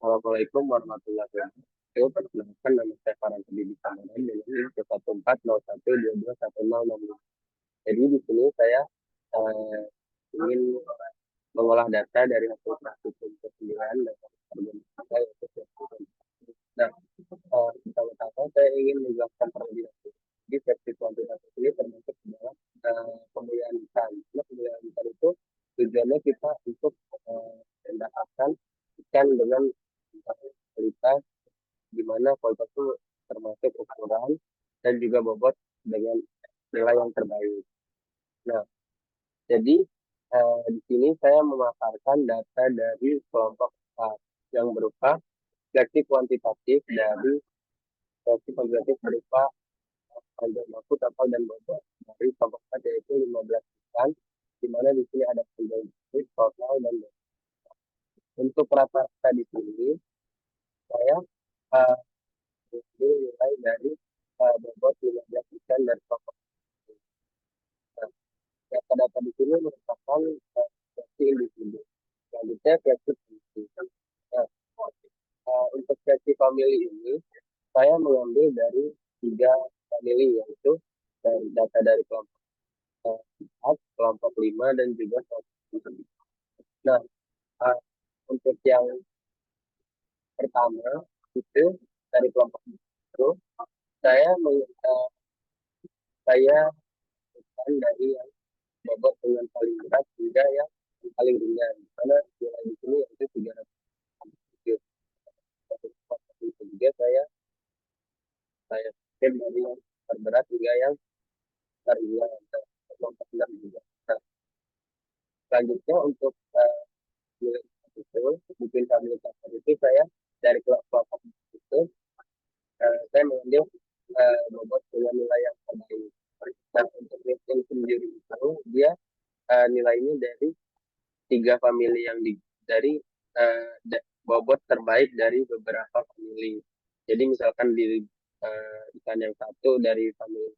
Assalamualaikum warahmatullahi wabarakatuh. Perkenalkan nama saya Farhan Habibie Samaran dengan NIM 140121060. Jadi di sini saya eh, ingin mengolah data dari hasil praktikum ke-9 dan organisasi yaitu versi. Nah, pertama-tama saya ingin menjelaskan terlebih dahulu. Di versi kuantitatif ini termasuk di dalam pemulihan ikan. Nah, pemulihan ikan itu tujuannya kita untuk mendapatkan ikan dengan kualitas di mana kualitas itu termasuk ukuran dan juga bobot dengan nilai yang terbaik. Nah, jadi di sini saya memaparkan data dari kelompok A yang berupa seleksi kuantitatif dari seleksi kuantitatif berupa panjang baku, kapal dan bobot dari kelompok A yaitu 15 ikan, di mana di sini ada panjang baku, total dan bobot. Untuk rata-rata di sini saya uh, nilai dari bobot 15 ikan dari kelompok. Nah, data-data di sini merupakan versi individu. Selanjutnya versi family. Nah, untuk versi family ini, saya mengambil dari 3 family, yaitu dari data dari kelompok 4, kelompok 5, dan juga kelompok 6. Nah, uh, untuk yang pertama itu dari kelompok itu, saya saya dari yang bobot dengan paling berat hingga yang paling ringan. Karena nilai di sini yaitu 300. Juga saya skip dari yang terberat hingga yang teringan. Kelompok 6 juga. Nah, selanjutnya untuk nilai itu bikin stabilitas itu saya dari kelompok itu saya mengambil bobot dengan nilai yang terbaik. Nah, untuk rating sendiri itu dia nilainya dari 3 family yang dari bobot terbaik dari beberapa family. Jadi misalkan di ikan yang satu dari family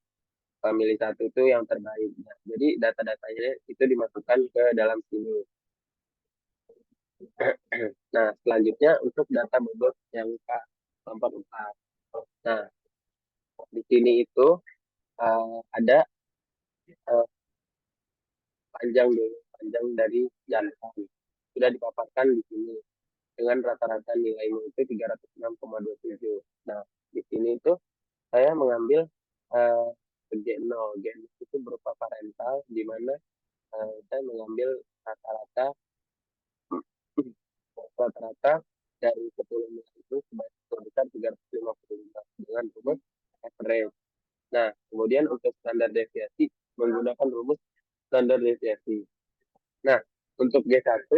family satu itu yang terbaik. Nah, jadi data-datanya itu dimasukkan ke dalam sini. Nah, selanjutnya untuk data bobot yang keempat empat. Nah, di sini itu ada uh, panjang dari jantan sudah dipaparkan di sini dengan rata-rata nilainya itu 306,27. Nah, di sini itu saya mengambil uh, G0. G0 itu berupa parental di mana saya mengambil rata-rata rata-rata dari 10 nilai itu sebesar 355 dengan rumus average. Nah, kemudian untuk standar deviasi menggunakan rumus standar deviasi. Nah, untuk G1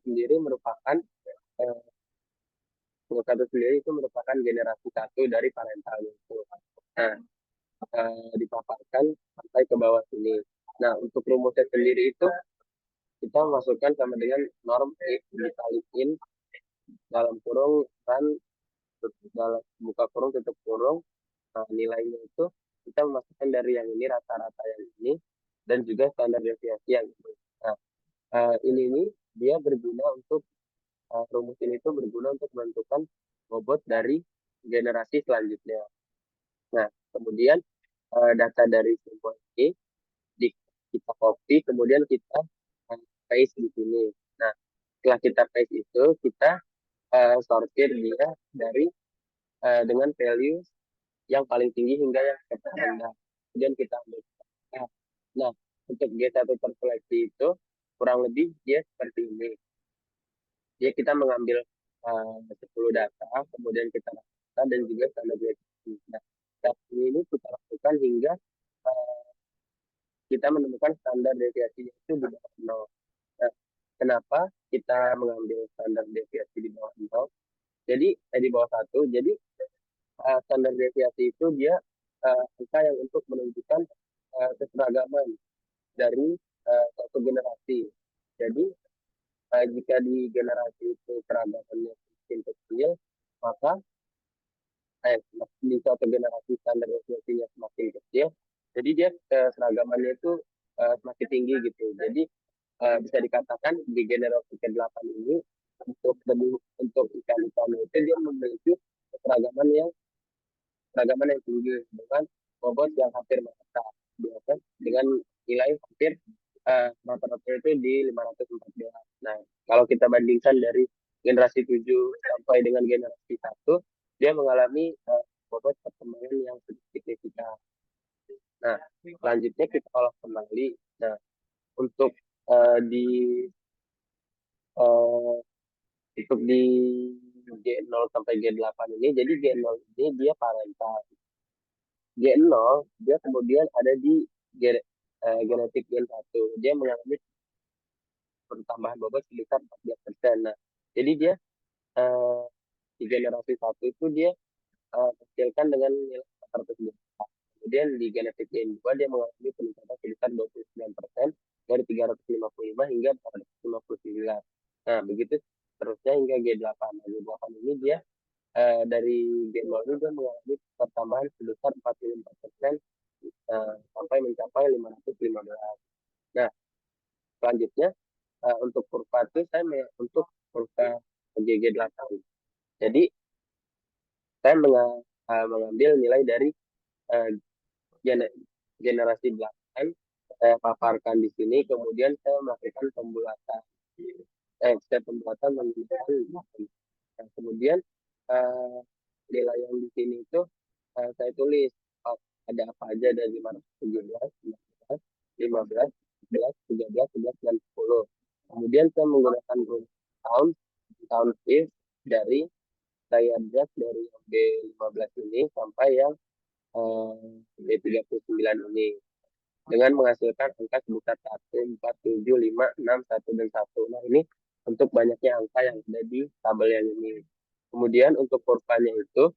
sendiri merupakan eh, G1 sendiri itu merupakan generasi satu dari parentalnya itu. Nah, dipaparkan sampai ke bawah sini. Nah, untuk rumusnya sendiri itu kita masukkan sama dengan norm X dikaliin dalam kurung kan dalam buka kurung tutup kurung. Nah, nilainya itu kita memasukkan dari yang ini rata-rata yang ini dan juga standar deviasi yang ini. Nah, ini dia berguna untuk rumus ini itu berguna untuk menentukan bobot dari generasi selanjutnya. Nah, kemudian data dari semua ini di, kita copy, kemudian kita paste di sini. Nah, setelah kita paste itu, kita sortir dia dari dengan value yang paling tinggi hingga yang rendah. Kemudian kita ambil. Nah, untuk G1 terseleksi itu kurang lebih dia seperti ini. Jadi kita mengambil 10 data, kemudian kita lakukan dan juga standar deviasi. Nah, data ini kita lakukan hingga kita menemukan standar deviasinya itu di bawah 0. Nah, kenapa kita mengambil standar deviasi di bawah 0? Jadi di bawah 1. Jadi standar deviasi itu dia angka yang untuk menunjukkan keseragaman dari satu generasi. Jadi jika di generasi itu keragamannya semakin kecil, maka di suatu generasi standar deviasinya semakin kecil, jadi dia keseragamannya itu semakin tinggi gitu. Jadi bisa dikatakan di generasi ke-8 ini untuk ikan-ikan itu dia memiliki keragaman yang tinggi dengan bobot yang hampir merata biasa dengan nilai hampir rata-rata itu di 514. Nah, kalau kita bandingkan dari generasi 7 sampai dengan generasi 1, dia mengalami bobot perkembangan yang signifikan. Nah, selanjutnya kita olah kembali. Nah, untuk di eh, untuk di G0 sampai G8 ini, jadi G0 ini dia parental. G0 dia kemudian ada di genetik gen 1. Dia mengalami pertambahan bobot sekitar 14%. Nah, jadi dia eh, di generasi 1 itu dia hasilkan dengan nilai 400. Kemudian di genetik gen 2 dia mengalami peningkatan sekitar 29% dari 355 hingga 459. Nah, begitu terusnya hingga G8. Nah, G8 ini dia dari G0 ini dia mengalami pertambahan sebesar 44% sampai mencapai 515. Nah, selanjutnya untuk kurva itu untuk kurva GG8. Jadi saya mengambil nilai dari uh, generasi 8, saya paparkan di sini, kemudian saya melakukan pembulatan. Saya pembulatan menggunakan 8. Nah, kemudian uh, nilai yang di sini itu saya tulis ada apa aja dari 517, 15, 11, 13, 11, dan 10. Kemudian saya menggunakan rule count if dari saya draft dari yang B15 ini sampai yang B39 ini dengan menghasilkan angka sebesar 1, 4, 7, 5, 6, 1, dan 1. Nah, ini untuk banyaknya angka yang ada di tabel yang ini. Kemudian untuk kurvanya itu,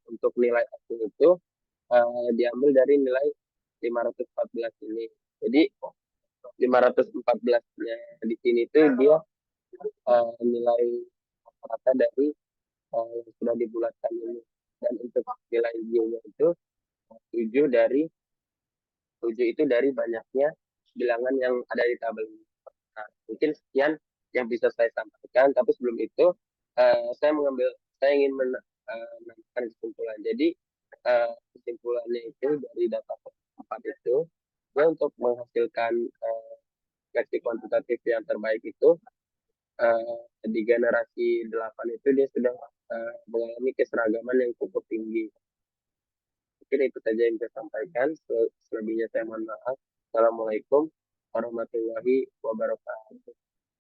untuk nilai asing itu diambil dari nilai 514 ini. Jadi 514-nya di sini itu dia nilai rata dari yang sudah dibulatkan ini. Dan untuk nilai Y-nya itu 7 dari 7 itu dari banyaknya bilangan yang ada di tabel ini. Nah, mungkin sekian yang bisa saya sampaikan, tapi sebelum itu saya ingin menambahkan kesimpulan. Jadi kesimpulannya itu dari data empat itu, dia untuk menghasilkan versi kuantitatif yang terbaik itu di generasi 8 itu dia sudah mengalami keseragaman yang cukup tinggi. Mungkin itu saja yang saya sampaikan. Selebihnya saya mohon maaf. Assalamualaikum warahmatullahi wabarakatuh.